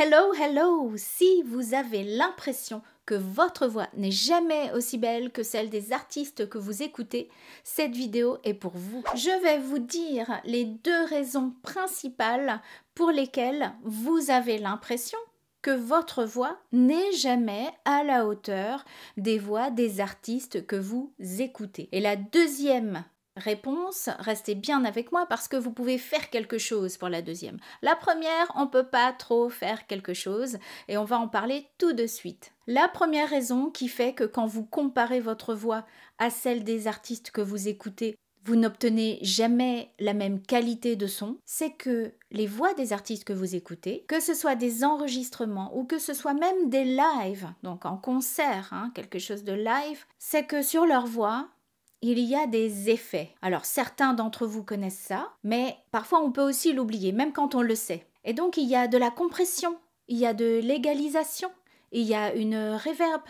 Hello, hello! Si vous avez l'impression que votre voix n'est jamais aussi belle que celle des artistes que vous écoutez, cette vidéo est pour vous. Je vais vous dire les 2 raisons principales pour lesquelles vous avez l'impression que votre voix n'est jamais à la hauteur des voix des artistes que vous écoutez. Et la deuxième réponse, restez bien avec moi parce que vous pouvez faire quelque chose pour la deuxième. La première, on ne peut pas trop faire quelque chose et on va en parler tout de suite. La première raison qui fait que quand vous comparez votre voix à celle des artistes que vous écoutez, vous n'obtenez jamais la même qualité de son, c'est que les voix des artistes que vous écoutez, que ce soit des enregistrements ou que ce soit même des lives, donc en concert, quelque chose de live, c'est que sur leur voix, il y a des effets. Alors certains d'entre vous connaissent ça, mais parfois on peut aussi l'oublier, même quand on le sait. Et donc il y a de la compression, il y a de l'égalisation, il y a une reverb,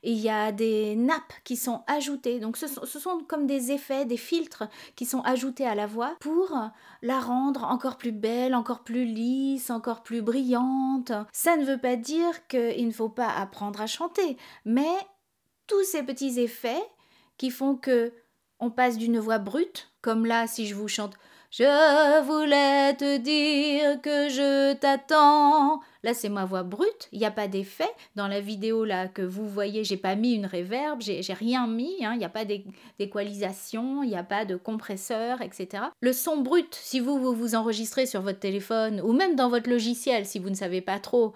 il y a des nappes qui sont ajoutées. Donc ce sont comme des effets, des filtres qui sont ajoutés à la voix pour la rendre encore plus belle, encore plus lisse, encore plus brillante. Ça ne veut pas dire qu'il ne faut pas apprendre à chanter, mais tous ces petits effets qui font que on passe d'une voix brute, comme là si je vous chante « Je voulais te dire que je t'attends ». Là c'est ma voix brute, il n'y a pas d'effet. Dans la vidéo là que vous voyez, j'ai pas mis une reverb, j'ai rien mis, il n'y a pas d'équalisation, il n'y a pas de compresseur, etc. Le son brut, si vous enregistrez sur votre téléphone ou même dans votre logiciel, si vous ne savez pas trop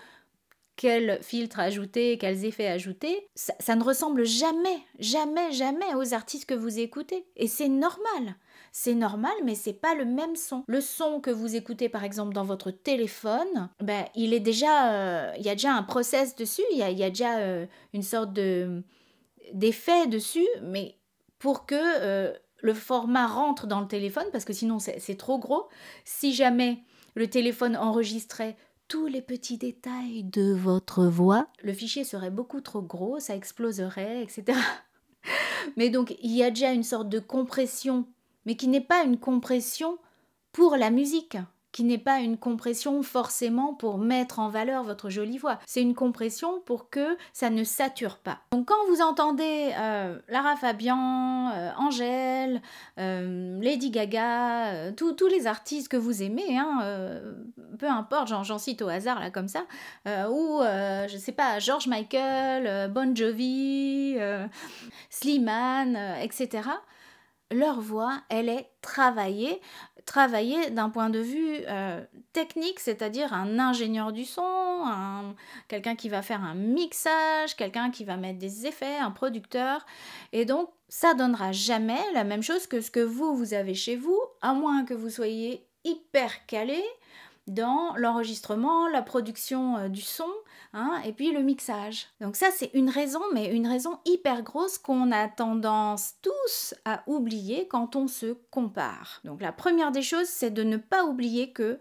quels filtres ajouter, quels effets ajouter, ça ne ressemble jamais aux artistes que vous écoutez. Et c'est normal. C'est normal, mais c'est pas le même son. Le son que vous écoutez, par exemple, dans votre téléphone, il est déjà, il y a déjà un process dessus, il y a déjà une sorte d'effet dessus, mais pour que le format rentre dans le téléphone, parce que sinon c'est trop gros, si jamais le téléphone enregistrait tous les petits détails de votre voix, le fichier serait beaucoup trop gros, ça exploserait, etc. Mais donc, il y a déjà une sorte de compression, mais qui n'est pas une compression pour la musique, qui n'est pas une compression forcément pour mettre en valeur votre jolie voix. C'est une compression pour que ça ne sature pas. Donc quand vous entendez Lara Fabian, Angèle, Lady Gaga, tous les artistes que vous aimez, peu importe, j'en cite au hasard là comme ça, ou je sais pas, George Michael, Bon Jovi, Slimane, etc., leur voix, elle est travaillée d'un point de vue technique, c'est-à-dire un ingénieur du son, quelqu'un qui va faire un mixage, quelqu'un qui va mettre des effets, un producteur. Et donc, ça donnera jamais la même chose que ce que vous avez chez vous, à moins que vous soyez hyper calé dans l'enregistrement, la production du son, et puis le mixage. Donc ça, c'est une raison, mais une raison hyper grosse qu'on a tendance tous à oublier quand on se compare. Donc la première des choses, c'est de ne pas oublier que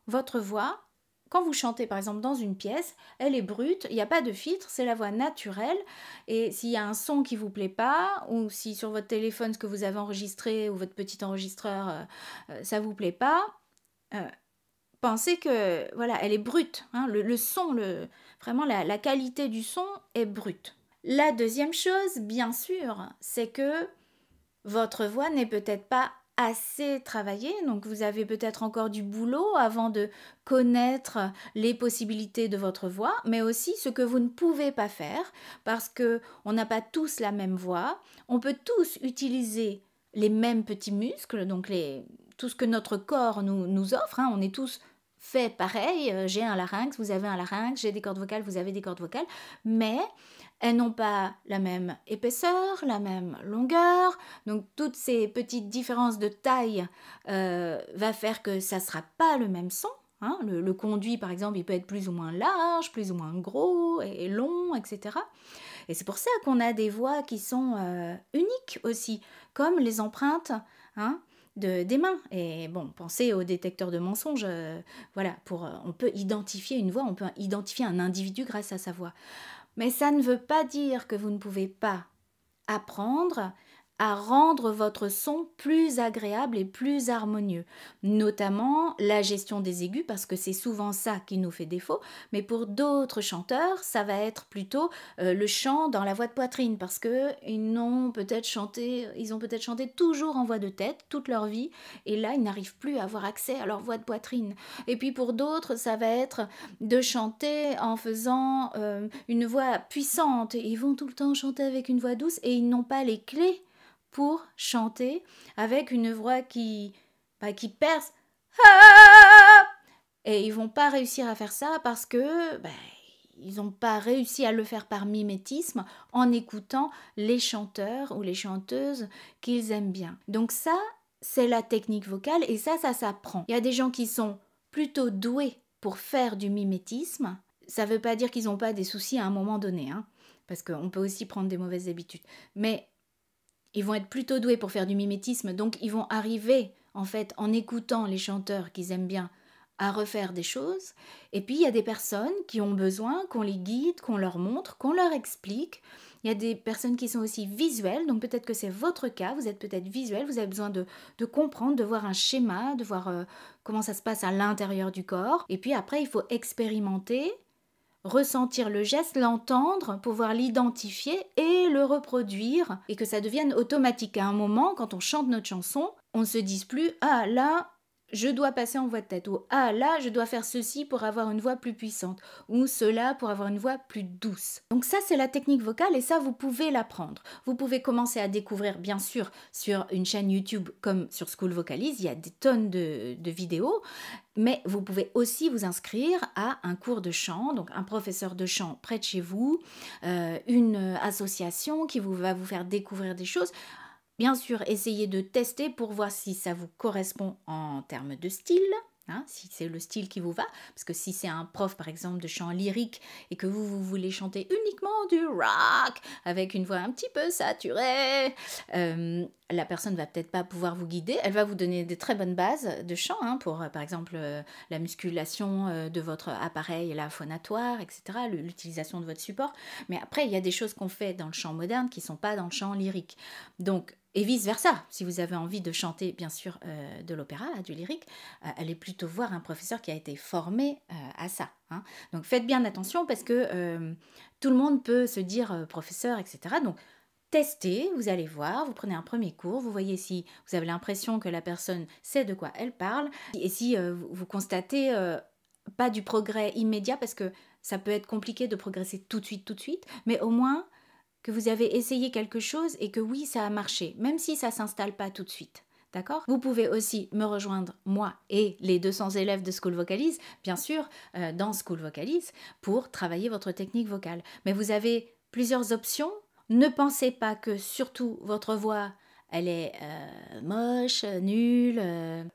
votre voix, quand vous chantez par exemple dans une pièce, elle est brute, il n'y a pas de filtre, c'est la voix naturelle. Et s'il y a un son qui ne vous plaît pas, ou si sur votre téléphone ce que vous avez enregistré, ou votre petit enregistreur, ça ne vous plaît pas, pensez que voilà, elle est brute, le son, vraiment la qualité du son est brute. La deuxième chose, bien sûr, c'est que votre voix n'est peut-être pas assez travaillée, donc vous avez peut-être encore du boulot avant de connaître les possibilités de votre voix, mais aussi ce que vous ne pouvez pas faire, parce que on n'a pas tous la même voix, on peut tous utiliser les mêmes petits muscles, donc tout ce que notre corps nous offre, on est tous fait pareil, j'ai un larynx, vous avez un larynx, j'ai des cordes vocales, vous avez des cordes vocales, mais elles n'ont pas la même épaisseur, la même longueur, donc toutes ces petites différences de taille va faire que ça ne sera pas le même son. Le conduit, par exemple, il peut être plus ou moins large, plus ou moins gros et long, etc. Et c'est pour ça qu'on a des voix qui sont uniques aussi, comme les empreintes, des mains. Et bon, pensez au détecteur de mensonges, voilà, on peut identifier une voix, on peut identifier un individu grâce à sa voix. Mais ça ne veut pas dire que vous ne pouvez pas apprendre à rendre votre son plus agréable et plus harmonieux, notamment la gestion des aigus, parce que c'est souvent ça qui nous fait défaut, mais pour d'autres chanteurs, ça va être plutôt le chant dans la voix de poitrine, parce qu'ils ont peut-être chanté toujours en voix de tête toute leur vie, et là, ils n'arrivent plus à avoir accès à leur voix de poitrine. Et puis pour d'autres, ça va être de chanter en faisant une voix puissante, et ils vont tout le temps chanter avec une voix douce, et ils n'ont pas les clés pour chanter avec une voix qui perce. Et ils vont pas réussir à faire ça parce que ils n'ont pas réussi à le faire par mimétisme en écoutant les chanteurs ou les chanteuses qu'ils aiment bien. Donc ça, c'est la technique vocale et ça s'apprend. Il y a des gens qui sont plutôt doués pour faire du mimétisme. Ça ne veut pas dire qu'ils n'ont pas des soucis à un moment donné, hein, parce qu'on peut aussi prendre des mauvaises habitudes. Mais ils vont être plutôt doués pour faire du mimétisme, donc ils vont arriver, en fait, en écoutant les chanteurs qu'ils aiment bien, à refaire des choses. Et puis, il y a des personnes qui ont besoin qu'on les guide, qu'on leur montre, qu'on leur explique. Il y a des personnes qui sont aussi visuelles, donc peut-être que c'est votre cas, vous êtes peut-être visuel, vous avez besoin de comprendre, de voir un schéma, de voir comment ça se passe à l'intérieur du corps. Et puis après, il faut expérimenter, ressentir le geste, l'entendre, pouvoir l'identifier et le reproduire et que ça devienne automatique. À un moment, quand on chante notre chanson, on ne se dise plus « Ah là, je dois passer en voix de tête » ou « Ah là, je dois faire ceci pour avoir une voix plus puissante » ou « Cela pour avoir une voix plus douce ». Donc ça, c'est la technique vocale et ça, vous pouvez l'apprendre. Vous pouvez commencer à découvrir, bien sûr, sur une chaîne YouTube comme sur School Vocalise, il y a des tonnes de vidéos, mais vous pouvez aussi vous inscrire à un cours de chant, donc un professeur de chant près de chez vous, une association qui va vous faire découvrir des choses. Bien sûr, essayez de tester pour voir si ça vous correspond en termes de style, hein, si c'est le style qui vous va. Parce que si c'est un prof, par exemple, de chant lyrique et que vous voulez chanter uniquement du rock avec une voix un petit peu saturée, la personne ne va peut-être pas pouvoir vous guider. Elle va vous donner des très bonnes bases de chant hein, pour, par exemple, la musculation de votre appareil là, phonatoire, etc., l'utilisation de votre support. Mais après, il y a des choses qu'on fait dans le chant moderne qui ne sont pas dans le chant lyrique. Donc, et vice-versa, si vous avez envie de chanter, bien sûr, de l'opéra, du lyrique, allez plutôt voir un professeur qui a été formé à ça. Hein. Donc, faites bien attention parce que tout le monde peut se dire professeur, etc. Donc, testez, vous allez voir, vous prenez un premier cours, vous voyez si vous avez l'impression que la personne sait de quoi elle parle. Et si vous constatez pas du progrès immédiat, parce que ça peut être compliqué de progresser tout de suite, mais au moins que vous avez essayé quelque chose et que oui, ça a marché, même si ça ne s'installe pas tout de suite. D'accord ? Vous pouvez aussi me rejoindre, moi et les 200 élèves de School Vocalise, bien sûr, dans School Vocalise, pour travailler votre technique vocale. Mais vous avez plusieurs options. Ne pensez pas que surtout votre voix, elle est moche, nulle.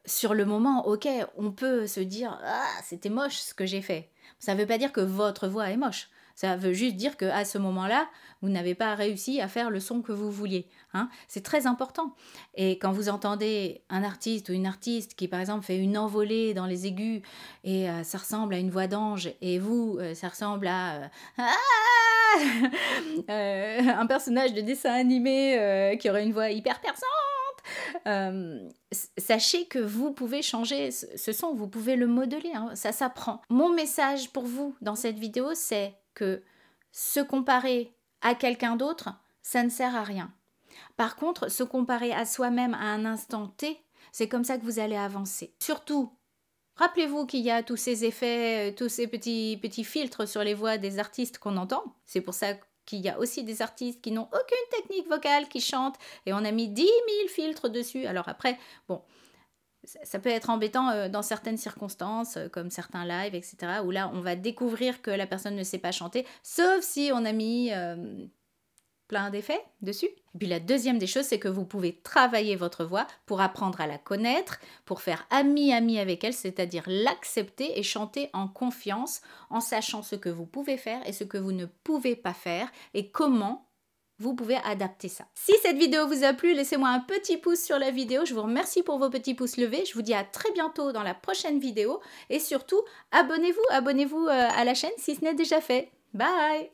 Sur le moment, ok, on peut se dire « Ah, c'était moche ce que j'ai fait ». Ça ne veut pas dire que votre voix est moche. Ça veut juste dire qu'à ce moment-là, vous n'avez pas réussi à faire le son que vous vouliez. Hein. C'est très important. Et quand vous entendez un artiste ou une artiste qui, par exemple, fait une envolée dans les aigus et ça ressemble à une voix d'ange et vous, ça ressemble à un personnage de dessin animé qui aurait une voix hyper perçante, sachez que vous pouvez changer ce son, vous pouvez le modeler, hein, ça s'apprend. Mon message pour vous dans cette vidéo, c'est que se comparer à quelqu'un d'autre, ça ne sert à rien. Par contre, se comparer à soi-même à un instant T, c'est comme ça que vous allez avancer. Surtout, rappelez-vous qu'il y a tous ces effets, tous ces petits filtres sur les voix des artistes qu'on entend. C'est pour ça qu'il y a aussi des artistes qui n'ont aucune technique vocale, qui chantent, et on a mis 10 000 filtres dessus. Alors après, bon, ça peut être embêtant dans certaines circonstances, comme certains lives, etc., où là, on va découvrir que la personne ne sait pas chanter, sauf si on a mis plein d'effets dessus. Et puis la deuxième des choses, c'est que vous pouvez travailler votre voix pour apprendre à la connaître, pour faire ami avec elle, c'est-à-dire l'accepter et chanter en confiance, en sachant ce que vous pouvez faire et ce que vous ne pouvez pas faire, et comment vous pouvez adapter ça. Si cette vidéo vous a plu, laissez-moi un petit pouce sur la vidéo. Je vous remercie pour vos petits pouces levés. Je vous dis à très bientôt dans la prochaine vidéo. Et surtout, abonnez-vous à la chaîne si ce n'est déjà fait. Bye!